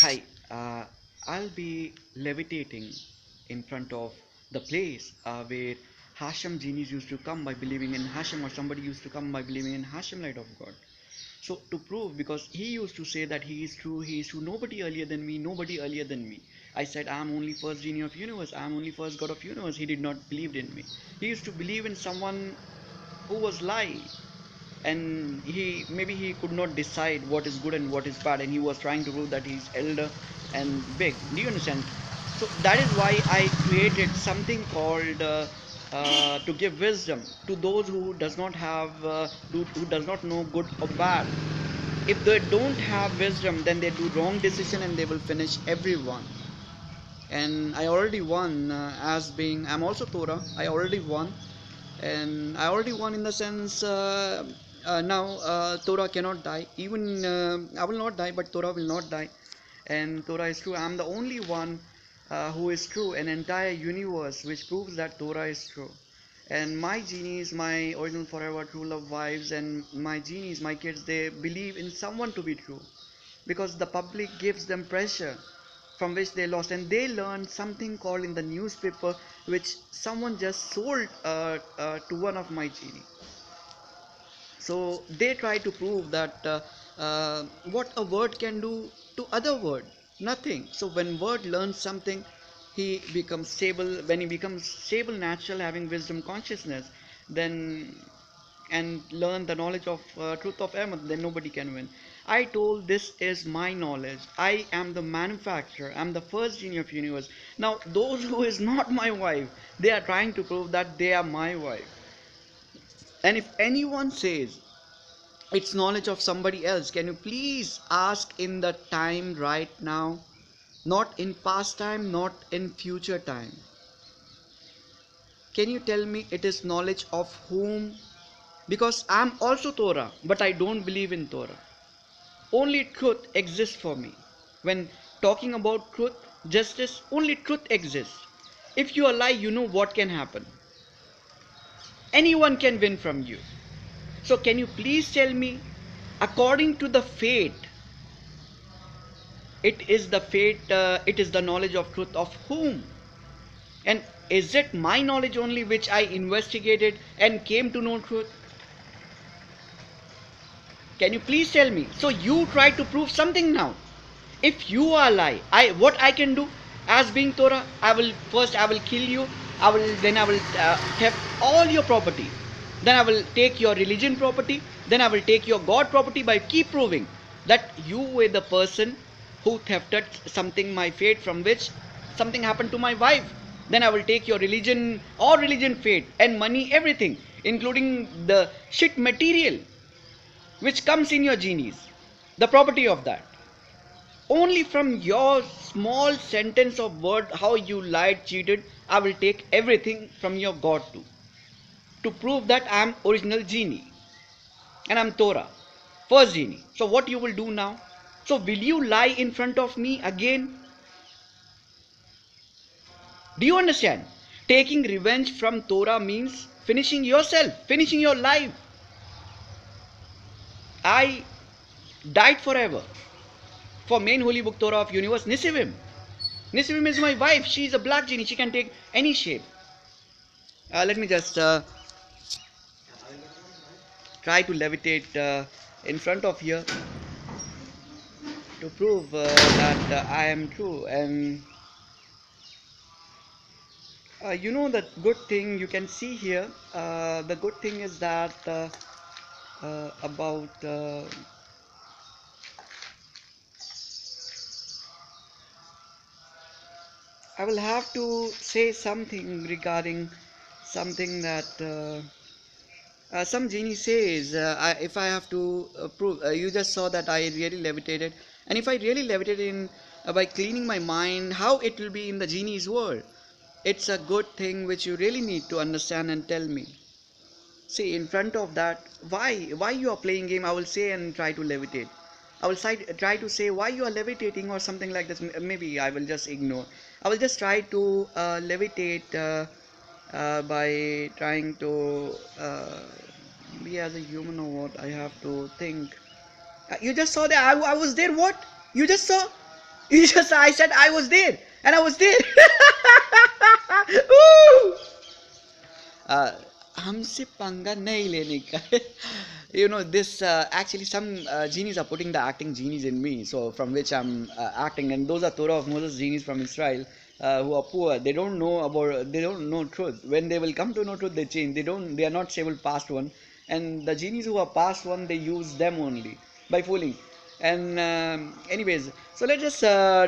Hi, I'll be levitating in front of the place where Hashem genies used to come by believing in Hashem, or somebody used to come by believing in Hashem, light of God. So to prove, because he used to say that he is true, nobody earlier than me, nobody earlier than me. I said, I am only first genie of universe, I am only first God of universe. He did not believe in me. He used to believe in someone who was lie, and he could not decide what is good and what is bad, and he was trying to prove that he's elder and big. Do you understand? So that is why I created something called to give wisdom to those who does not have who does not know good or bad. If they don't have wisdom, then they do wrong decision and they will finish everyone. And I already won, as being I'm also Torah. I already won, and I already won in the sense, now Torah cannot die. Even I will not die, but Torah will not die, and Torah is true. I am the only one who is true, an entire universe which proves that Torah is true. And my genies, my original forever true love wives, and my genies, my kids, they believe in someone to be true, because the public gives them pressure from which they lost, and they learned something called in the newspaper, which someone just sold to one of my genie. So they try to prove that what a word can do to other word, nothing. So when word learns something, he becomes stable. When he becomes stable, natural, having wisdom consciousness, then and learn the knowledge of truth of Ahmed, then nobody can win. I told, this is my knowledge. I am the manufacturer. I'm the first genie of universe. Now those who is not my wife, they are trying to prove that they are my wife. And if anyone says it's knowledge of somebody else, can you please ask in the time right now, not in past time, not in future time. Can you tell me it is knowledge of whom? Because I'm also Torah, but I don't believe in Torah. Only truth exists for me. When talking about truth, justice, only truth exists. If you lie, you know what can happen. Anyone can win from you. So can you please tell me, according to the fate, it is the knowledge of truth of whom? And is it my knowledge only which I investigated and came to know truth? Can you please tell me? So you try to prove something now. If you are lie, what I can do as being Torah, I will kill you. I will theft all your property. Then I will take your religion property. Then I will take your God property by keep proving that you were the person who thefted something, my fate, from which something happened to my wife. Then I will take your religion, or religion fate, and money, everything, including the shit material which comes in your genies, the property of that. Only from your small sentence of word, how you lied, cheated, I will take everything from your God too, to prove that I am original genie and I am Torah, first genie. So what you will do now? So will you lie in front of me again? Do you understand? Taking revenge from Torah means finishing yourself, finishing your life. I died forever for main holy book Torah of universe, Nisivim. Nisivim is my wife. She is a black genie. She can take any shape. Let me just try to levitate in front of here to prove that I am true. And you know, the good thing you can see here, the good thing is that about I will have to say something regarding something that some genie says, if I have to prove, you just saw that I really levitated, and if I really levitated in by cleaning my mind, how it will be in the genie's world. It's a good thing which you really need to understand and tell me. See, in front of that, why you are playing game, I will say and try to levitate. I will try to say why you are levitating or something like this. Maybe I will just ignore. I will just try to levitate by trying to be as a human, or what I have to think. You just saw that I was there. What? You just saw? I said I was there, and I was there. Woo! uh, हमसे पंगा नहीं लेने का. This actually some genies are putting the acting genies in me, so from which I'm acting, and those are Torah of Moses genies from Israel, who are poor. They don't know truth. When they will come to know truth, they change. They are not stable past one, and the genies who are past one, they use them only by fooling. And anyways, so let me just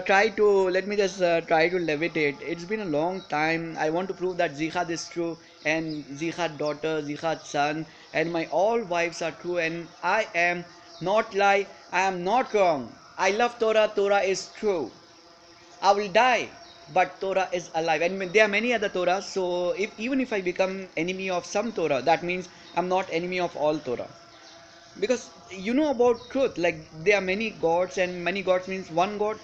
try to levitate. It's been a long time. I want to prove that Zihad is true, and Zihad daughter, Zihad son, and my all wives are true, and I am not lie, I am not wrong. I love Torah. Torah is true. I will die, but Torah is alive. And there are many other Torahs, so even if I become enemy of some Torah, that means I'm not enemy of all Torah. Because you know about truth, like there are many gods, and many gods means one God,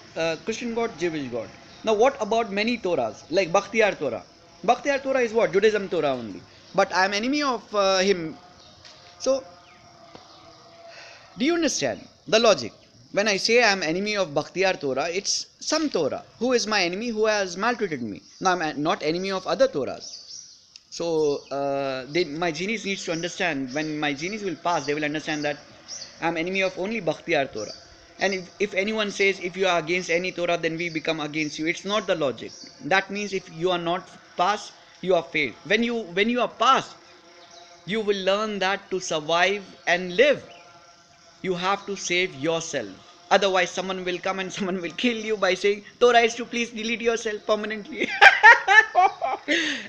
Christian God, Jewish God. Now what about many Torahs, like Bakhtiyar Torah? Bakhtiyar Torah is what? Judaism Torah only. But I am enemy of him. So do you understand the logic? When I say I am enemy of Bakhtiyar Torah, it's some Torah. Who is my enemy? Who has maltreated me? Now I am not enemy of other Torahs. So my genies needs to understand. When my genies will pass, they will understand that I am enemy of only Bakhtiyar Torah. And if anyone says if you are against any Torah, then we become against you, it's not the logic. That means if you are not past, you are failed. When you are past, you will learn that to survive and live, you have to save yourself. Otherwise, someone will come and someone will kill you by saying, Torah is to, please delete yourself permanently.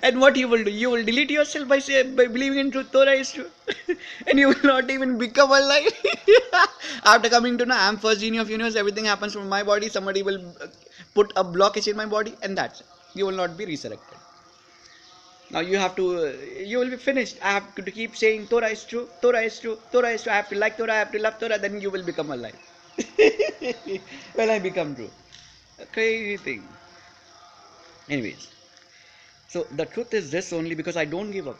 And what you will do? You will delete yourself by believing in truth. Torah is true. And you will not even become alive. After coming to know I am first genie of universe, everything happens from my body. Somebody will put a blockage in my body, and that's it. You will not be resurrected. Now you will be finished. I have to keep saying Torah is true, Torah is true, Torah is true. I have to like Torah, I have to love Torah, then you will become alive. When I become true. A crazy thing. Anyways, so the truth is this only, because I don't give up.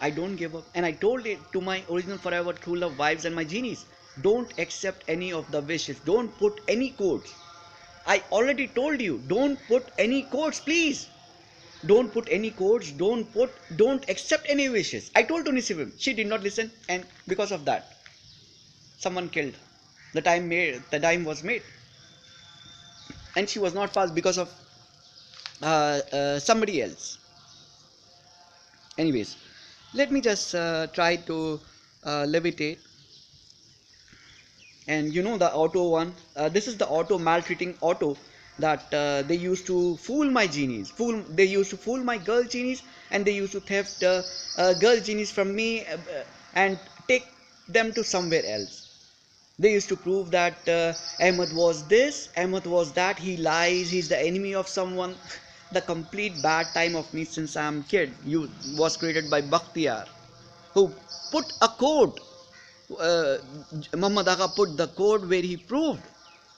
I don't give up. And I told it to my original forever true love wives and my genies. Don't accept any of the wishes. Don't put any codes. I already told you, don't put any codes, please. Don't put any codes, don't accept any wishes. I told to Nisivim, she did not listen, and because of that, someone killed. The time was made, and she was not passed because of somebody else. Anyways, let me just try to levitate. And you know the auto one, this is the auto maltreating auto that they used to fool my genies. They used to fool my girl genies, and they used to theft girl genies from me and take them to somewhere else. They used to prove that Ahmed was this, Ahmed was that, he lies, he's the enemy of someone. The complete bad time of me since I'm kid was created by Bakhtiyar, who put a code. Muhammad Agha put the code where he proved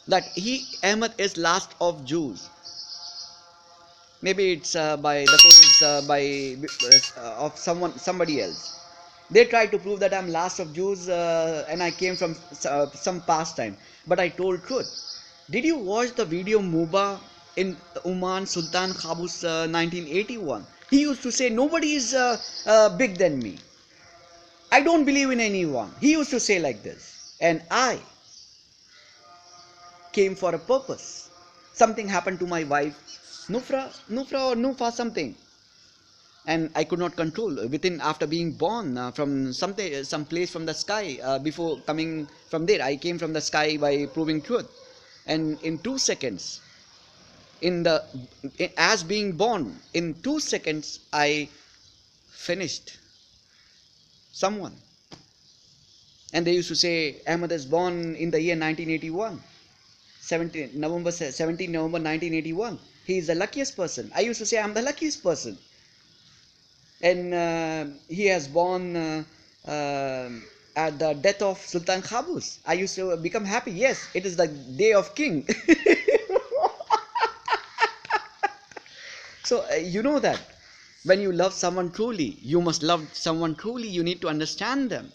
that Ahmed is last of Jews. Maybe it's by the code is by of somebody else. They tried to prove that I'm last of Jews and I came from some past time. But I told truth. Did you watch the video Muba in Oman Sultan Qaboos 1981? He used to say nobody is big than me. I don't believe in anyone. He used to say like this. And I came for a purpose. Something happened to my wife, Nufra or Nufa something. And I could not control within after being born from some place from the sky. Before coming from there, I came from the sky by proving truth. And in 2 seconds, as being born, in 2 seconds, I finished someone. And they used to say Ahmed is born in the year 1981, 17 November 1981. He is the luckiest person. I used to say I'm the luckiest person. And he has born at the death of Sultan Qaboos. I used to become happy. Yes, it is the day of king. So you know that when you love someone truly, you must love someone truly. You need to understand them.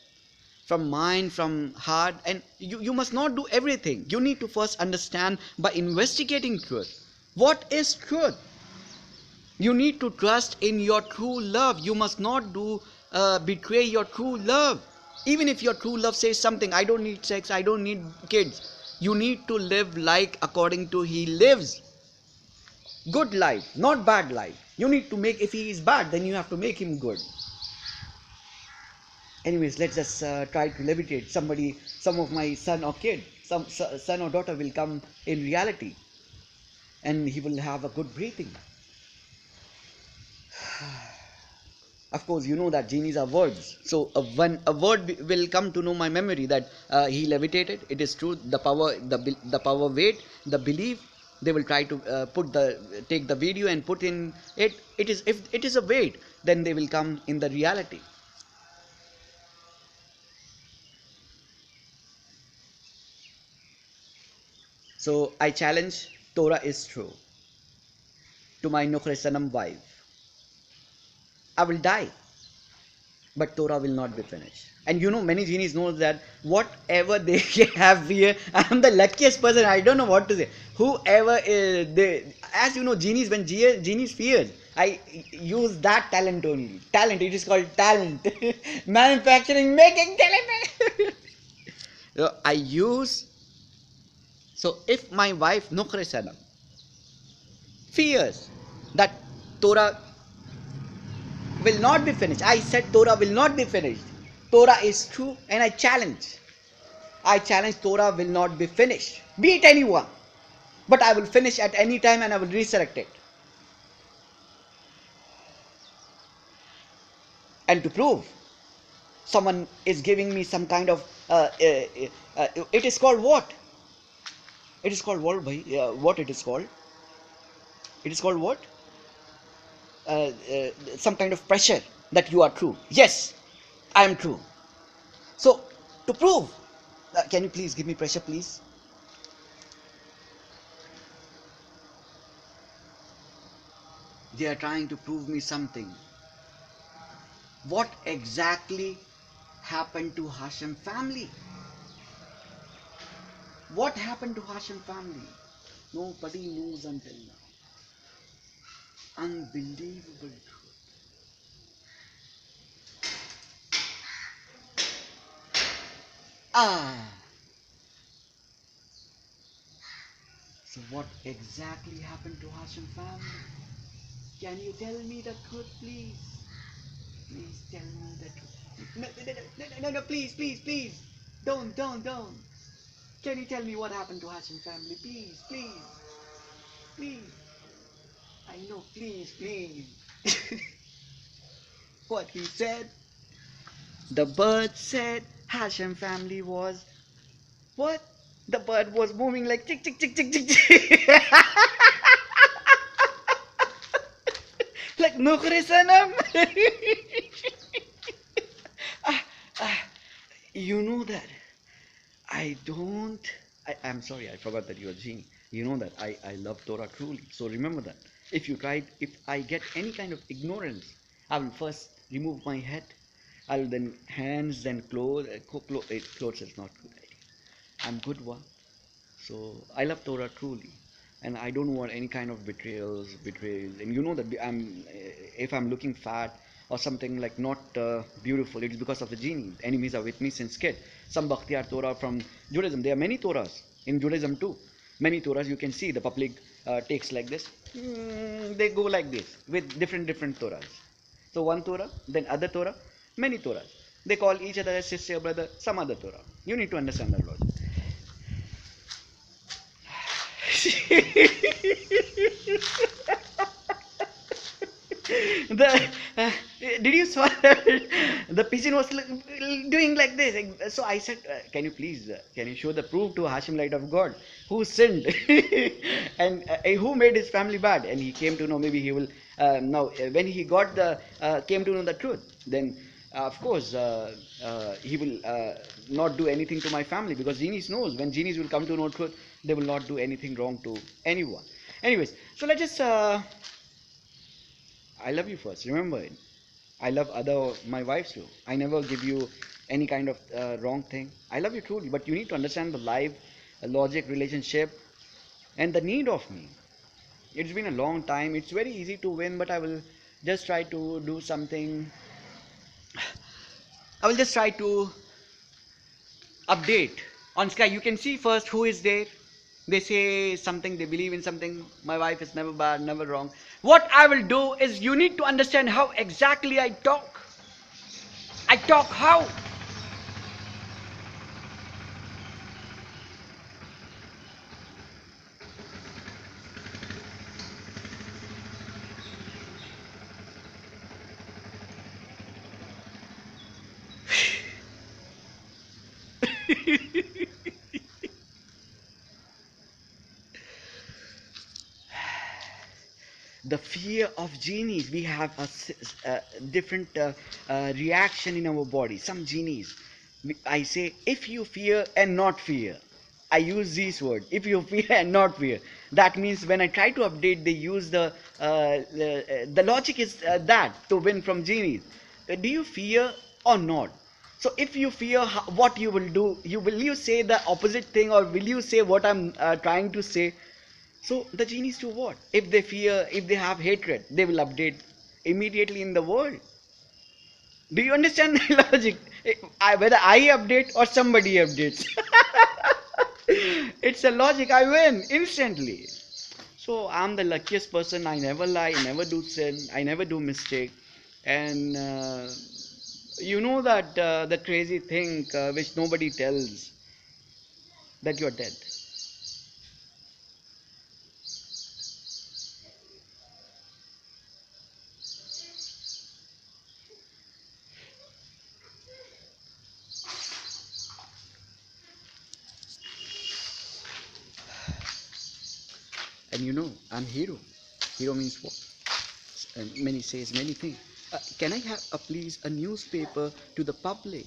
from mind, from heart, and you must not do everything. You need to first understand by investigating truth. What is truth? You need to trust in your true love. You must not do betray your true love. Even if your true love says something, I don't need sex, I don't need kids. You need to live like according to he lives. Good life, not bad life. You need to make, if he is bad, then you have to make him good. Anyways, let's just try to levitate. Some of my son or kid, some son or daughter will come in reality, and he will have a good breathing. Of course, you know that genies are words. So when a word will come to know my memory that he levitated, it is true. The power weight, the belief. They will try to take the video and put in it. It is, if it is a weight, then they will come in the reality. So I challenge, Torah is true. To my Nukhre Sanam wife, I will die, but Torah will not be finished. And you know, many genies know that whatever they have here, I am the luckiest person. I don't know what to say. Whoever is they, as you know, genies, when genies fears, I use that talent only. Talent. It is called talent. Manufacturing, making talent. So I use. So if my wife Nukhre Sanam fears that Torah will not be finished. I said Torah will not be finished. Torah is true, and I challenge. I challenge, Torah will not be finished. Be it anyone. But I will finish at any time and I will resurrect it. And to prove, someone is giving me some kind of, it is called what? It is called what, bhai? What it is called? It is called what? Some kind of pressure that you are true. Yes, I am true. So, to prove, can you please give me pressure, please? They are trying to prove me something. What exactly happened to Hashim family? What happened to Hashim family? Nobody knows until now. Unbelievable truth. Ah. So what exactly happened to Hashim family? Can you tell me the truth, please? Please tell me the truth. No, please, please, please. Don't. Can you tell me what happened to Hashim family? Please, please, please. I know, please, please. What he said? The bird said Hashim family was what? The bird was moving like tick tick tick tick tick tick. Like Nukhre Sanam. ah, ah, you know that I don't. I'm sorry, I forgot that you're a genie. You know that I love Torah truly. So remember that. If I get any kind of ignorance, I will first remove my head. I'll then hands, then clothes. Clothes is not good idea. I'm good one. So I love Torah truly, and I don't want any kind of betrayals. And you know that if I'm looking fat or something like not beautiful, it's because of the genie. Enemies are with me since kid. Some Bhakti Torah from Judaism. There are many Torahs in Judaism too. Many Torahs you can see the public takes like this. They go like this with different Torahs. So one Torah, then other Torah, many Torahs. They call each other as sister, brother, some other Torah. You need to understand that logic. the did you saw the pigeon was doing like this? So I said, can you please can you show the proof to Hashim light of God who sinned and who made his family bad? And he came to know, maybe he will now when he got the came to know the truth, then of course he will not do anything to my family, because genies knows when genies will come to know truth, they will not do anything wrong to anyone. Anyways, so let's just I love you first, remember it. I love my wives too. I never give you any kind of wrong thing. I love you truly, but you need to understand the life, logic, relationship, and the need of me. It's been a long time. It's very easy to win, but I will just try to do something. I will just try to update on Sky. You can see first who is there. They say something, they believe in something. My wife is never bad, never wrong. What I will do is you need to understand how exactly I talk. I talk how? The fear of genies, we have a different reaction in our body. Some genies, I say, if you fear and not fear, I use this word, if you fear and not fear. That means when I try to update, they use the logic is that to win from genies. Do you fear or not? So if you fear, what you will do, you say the opposite thing, or will you say what I'm trying to say? So the genies do what? If they fear, if they have hatred, they will update immediately in the world. Do you understand the logic? Whether I update or somebody updates. It's a logic, I win instantly. So I'm the luckiest person. I never lie, I never do sin, I never do mistake. And you know that the crazy thing which nobody tells, that you're dead. And you know, I'm hero. Hero means what? And many says many things. Can I have please a newspaper to the public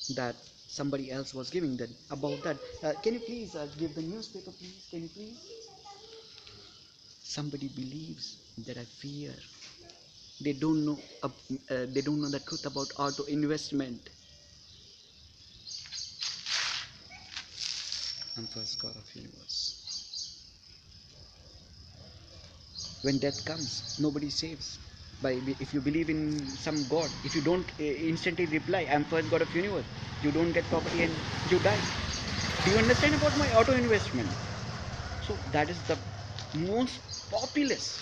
that somebody else was giving them about that? Can you please give the newspaper, please? Can you please? Somebody believes that I fear. They don't know. They don't know the truth about auto investment. I'm first God of universe. When death comes, nobody saves. If you believe in some god, if you don't instantly reply, I'm first God of universe, you don't get property and you die. Do you understand about my auto investment? So that is the most populist,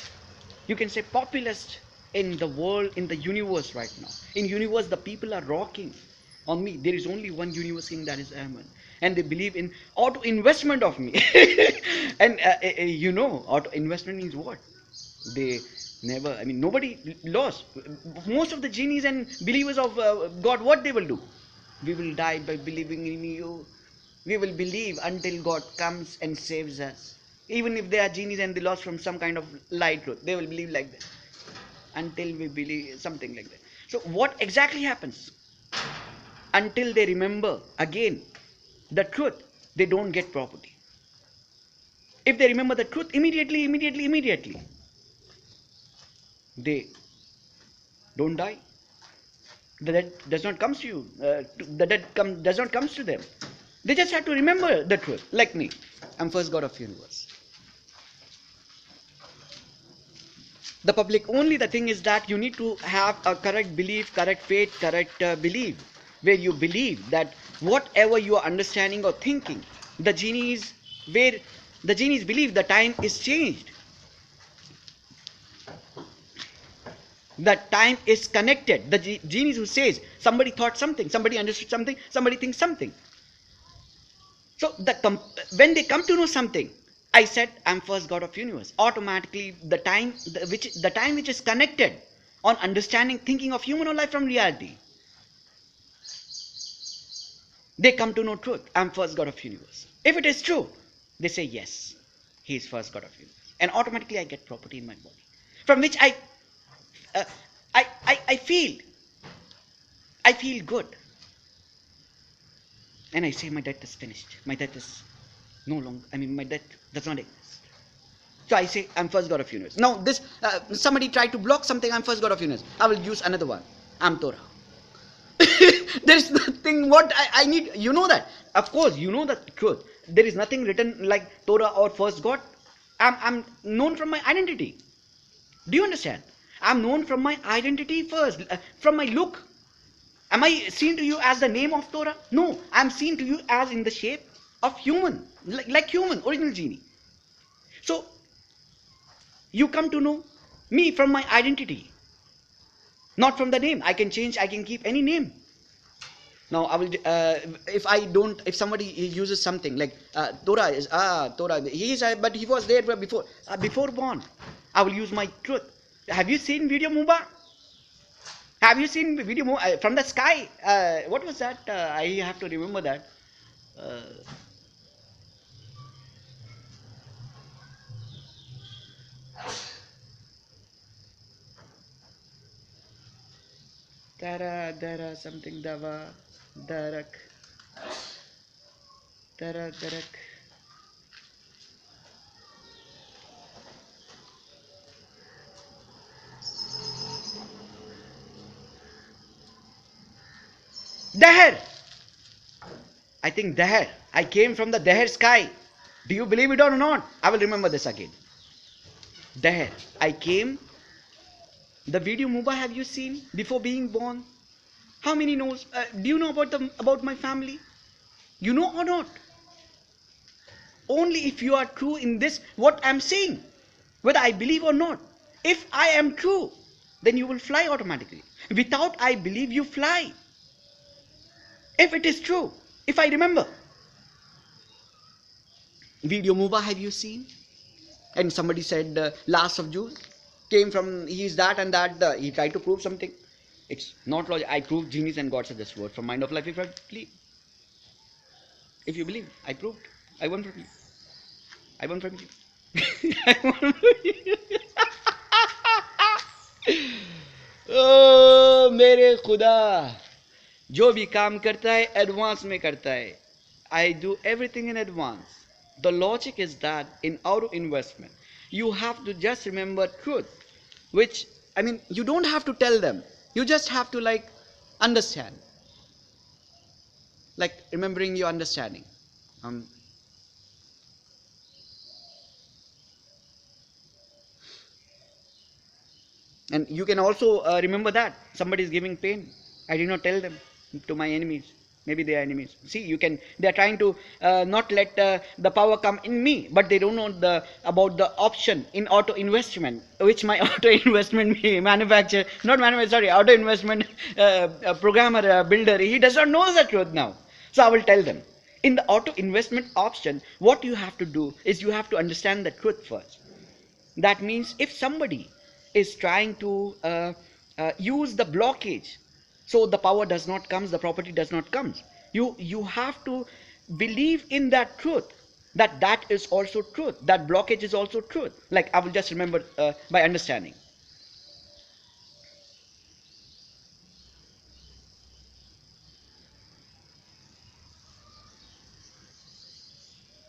you can say populist, in the world, in the universe right now. In universe, the people are rocking on me. There is only one universe king, that is Ahmed, and they believe in auto investment of me. And you know, auto investment means what? They never, I mean, nobody lost. Most of the genies and believers of God, what they will do? We will die by believing in you. We will believe until God comes and saves us. Even if they are genies and they lost from some kind of light truth, they will believe like that until we believe something like that. So what exactly happens? Until they remember again the truth, they don't get property. If they remember the truth, immediately, they don't die. The dead does not come to you. Does not comes to them. They just have to remember the truth, like me. I'm first God of universe. The public, only the thing is that you need to have a correct belief, correct faith, correct belief, where you believe that whatever you are understanding or thinking, the genies, where the genies believe the time is changed. The time is connected. The genius who says somebody thought something, somebody understood something, somebody thinks something. So when they come to know something, I said I'm first God of universe. Automatically, the time which is connected on understanding, thinking of human or life from reality, they come to know truth. I'm first God of universe. If it is true, they say yes, he is first God of universe, and automatically I get property in my body, from which uh, I feel good, and I say my debt is finished. My debt is no longer. I mean, my debt does not exist. So I say I'm first God of universe. Now this somebody tried to block something. I'm first God of universe. I will use another one. I'm Torah. There is nothing what I need. You know that. Of course, you know the truth. There is nothing written like Torah or first God. I'm known from my identity. Do you understand? I'm known from my identity first, from my look. Am I seen to you as the name of Torah? No, I'm seen to you as in the shape of human, like human, original genie. So you come to know me from my identity, not from the name. I can change, I can keep any name. Now I will, if I don't, if somebody uses something like Torah is Torah, he is, but he was there before born. I will use my truth. Have you seen video Muba? Have you seen video from the sky? What was that? I have to remember that. Uh, Dara something Dava Darak Darak. Daher. I think Daher. I came from the Daher sky. Do you believe it or not? I will remember this again. Daher. I came. The video Muba have you seen before being born? How many knows? Do you know about my family? You know or not? Only if you are true in this what I'm saying, whether I believe or not. If I am true, then you will fly automatically. Without I believe you fly. If it is true, if I remember. Video Muba have you seen? And somebody said last of June came from he is that and that he tried to prove something. It's not logic. I proved genius and God said this word from mind of life. If you believe, I proved. I won from you. I won from you. I won from you. ओ मेरे खुदा जो भी काम करता है advance में करता है. I do everything in advance. The logic is that in auto investment, you have to just remember truth, which I mean you don't have to tell them. You just have to like understand, like remembering your understanding. And you can also remember that somebody is giving pain. I did not tell them to my enemies. Maybe they are enemies. See, you can. They are trying to not let the power come in me, but they don't know about the option in auto investment, which my auto investment manufacturer, not manufacturer, sorry, auto investment programmer builder. He does not know the truth now. So I will tell them. In the auto investment option, what you have to do is you have to understand the truth first. That means if somebody is trying to use the blockage, so the power does not comes, the property does not comes. You have to believe in that truth, that is also truth, that blockage is also truth. Like I will just remember by understanding.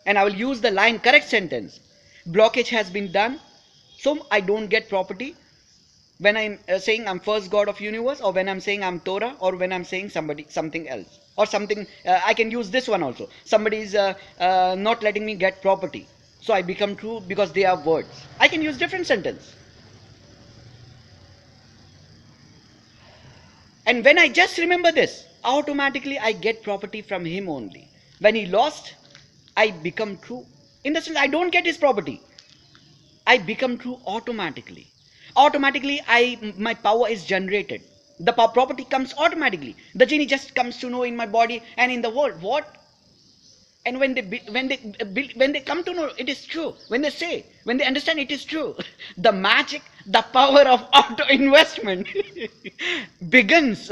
And I will use the line correct sentence. Blockage has been done, so I don't get property. When I'm saying I'm first God of universe, or when I'm saying I'm Torah, or when I'm saying something else, or something, I can use this one also. Somebody is not letting me get property, so I become true because they are words. I can use different sentence. And when I just remember this, automatically I get property from him only. When he lost, I become true. In the sense, I don't get his property. I become true automatically. Automatically, my power is generated. The property comes automatically. The genie just comes to know in my body and in the world. What? And when they come to know it is true, when they understand it is true, the magic, the power of auto investment begins.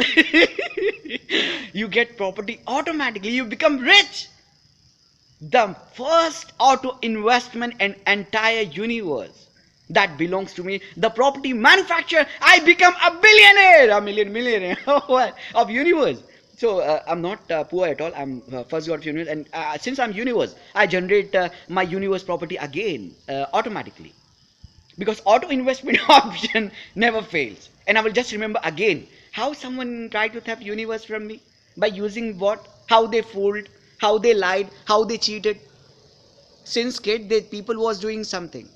You get property automatically. You become rich. The first auto investment in entire universe that belongs to me, the property manufacturer, I become a billionaire, a millionaire of universe. So I'm not poor at all. I'm first god of universe, and since I'm universe, I generate my universe property again automatically, because auto investment option never fails. And I will just remember again, How someone tried to theft universe from me? By using what? How they fooled, how they lied, how they cheated. Since kid, people was doing something.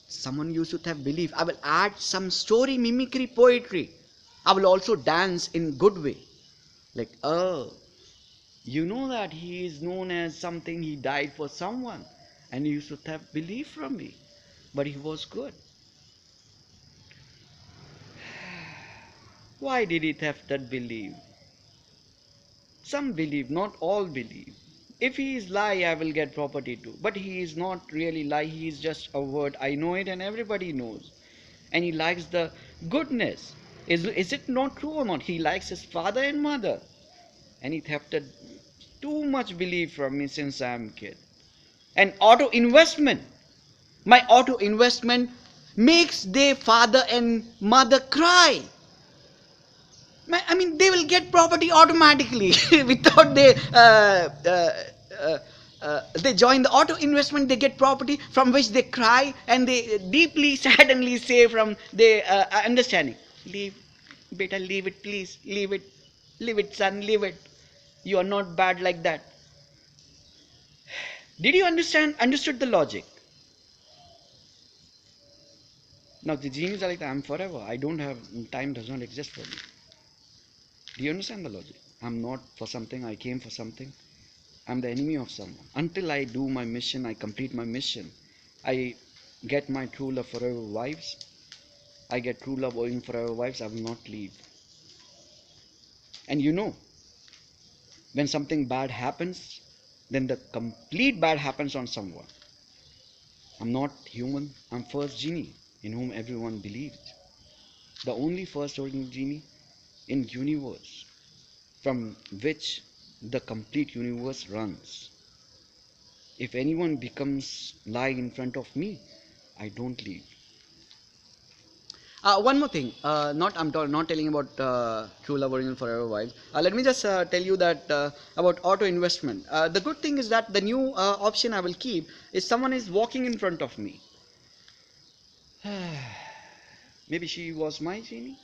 Someone used to have belief. I will add some story, mimicry, poetry. I will also dance in good way. Like, oh, you know that he is known as something, he died for someone. And he used to have belief from me. But he was good. Why did he have that belief? Some believe, not all believe. If he is lie, I will get property too. But he is not really lie, he is just a word. I know it and everybody knows. And he likes the goodness. Is it not true or not? He likes his father and mother. And he thefted too much belief from me since I am a kid. And auto investment. My auto investment makes their father and mother cry. I mean, they will get property automatically without they join the auto investment. They get property from which they cry and they deeply, saddenly say from their understanding, "Leave, beta, leave it, please, leave it, son, leave it. You are not bad like that." Did you understood the logic? Now the genies are like, "I'm forever. I don't have time. Does not exist for me." Do you understand the logic? I'm not for something. I came for something. I'm the enemy of someone. Until I do my mission, I complete my mission. I get my true love forever wives. I get true love owing forever wives. I will not leave. And you know, when something bad happens, then the complete bad happens on someone. I'm not human. I'm first genie in whom everyone believes. The only first original genie in universe from which the complete universe runs. If anyone becomes lie in front of me, I don't leave. One more thing, not telling about true love original forever wives. Let me just tell you that about auto investment. The good thing is that the new option I will keep is someone is walking in front of me. Maybe she was my genie.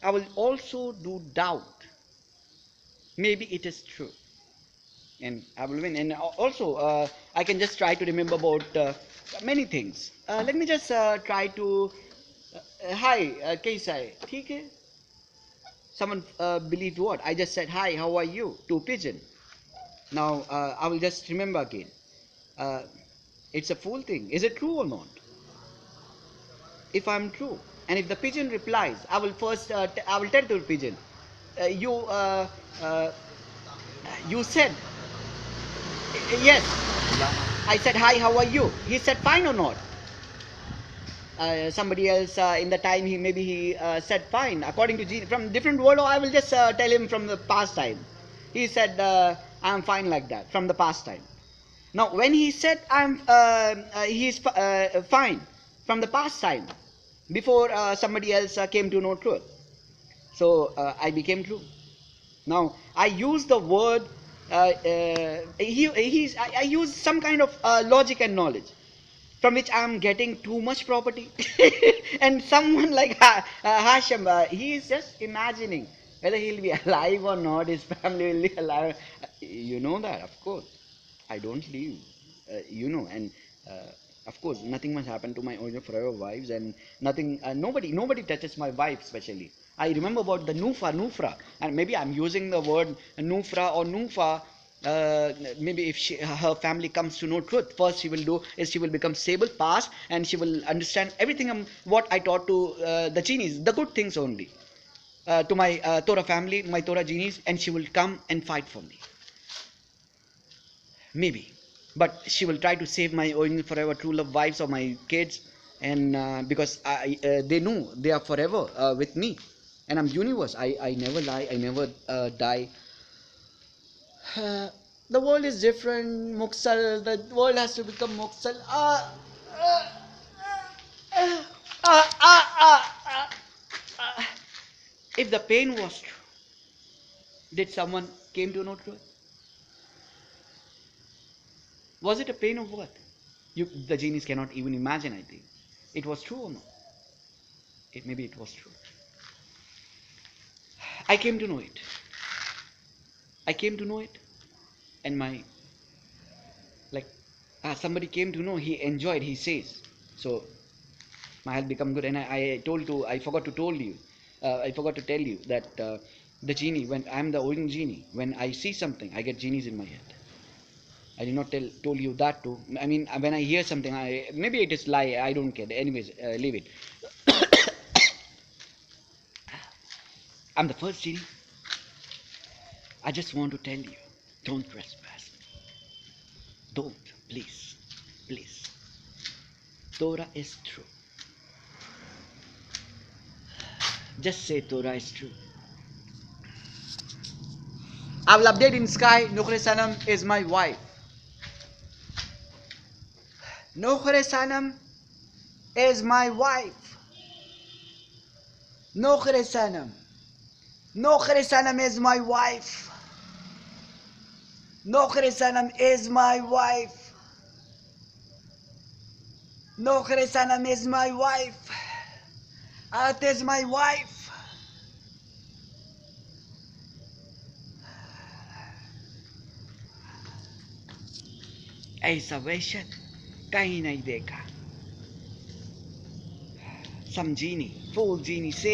I will also do doubt. Maybe it is true, and I will win. And also, I can just try to remember about many things. Let me just try to. Hi, कैसा है? ठीक है? Someone believed what? I just said hi. How are you? To pigeon. Now I will just remember again. Uh, it's a fool thing. Is it true or not? If I'm true, and if the pigeon replies, I will first. I will tell to the pigeon. You. Uh, you said yes. I said hi. How are you? He said fine or not? Somebody else in the time he said fine according to from different world, or I will just tell him from the past time. He said I'm fine like that from the past time. Now when he said he's fine from the past time, before somebody else came to know truth, so I became true. Now I use the word I use some kind of logic and knowledge from which I'm getting too much property. And someone like Hashem, he is just imagining whether he'll be alive or not, his family will be alive. You know that, of course. I don't leave, and uh, of course, nothing must happen to my original forever wives, and nothing, nobody touches my wife, especially. I remember about the Nufra, and maybe I'm using the word Nufra or Nufa. Maybe if her family comes to know truth, first she will do is she will become stable, pass, and she will understand everything what I taught to the genies, the good things only, to my Torah family, my Torah genies, and she will come and fight for me. Maybe, but she will try to save my original forever true love wives or my kids, and because they know they are forever with me, and I'm universe. I never lie, I never die. uh, the world is different, Muksal. The world has to become Muksal. If the pain was true, did someone came to know truth? Was it a pain of what? The genies cannot even imagine. I think it was true or not. Maybe it was true. I came to know it. I came to know it, and my like somebody came to know. He enjoyed. He says so. My health become good, and I forgot to told you. I forgot to tell you that the genie. When I'm the original genie, when I see something, I get genies in my head. I did not told you that too. I mean, when I hear something, maybe it is lie. I don't care. Anyways, leave it. I'm the first genie. I just want to tell you, don't trespass me. Don't, please, please. Torah is true. Just say Torah is true. I will update in sky. Nukhre Sanam is my wife. Nukhre Sanam is my wife. Nukhre Sanam. Nukhre Sanam is my wife. Nukhre Sanam is my wife. Nukhre Sanam is my wife. That is my wife. ऐसा वहशत कहीं नहीं देखा. Some genie, fool genie, say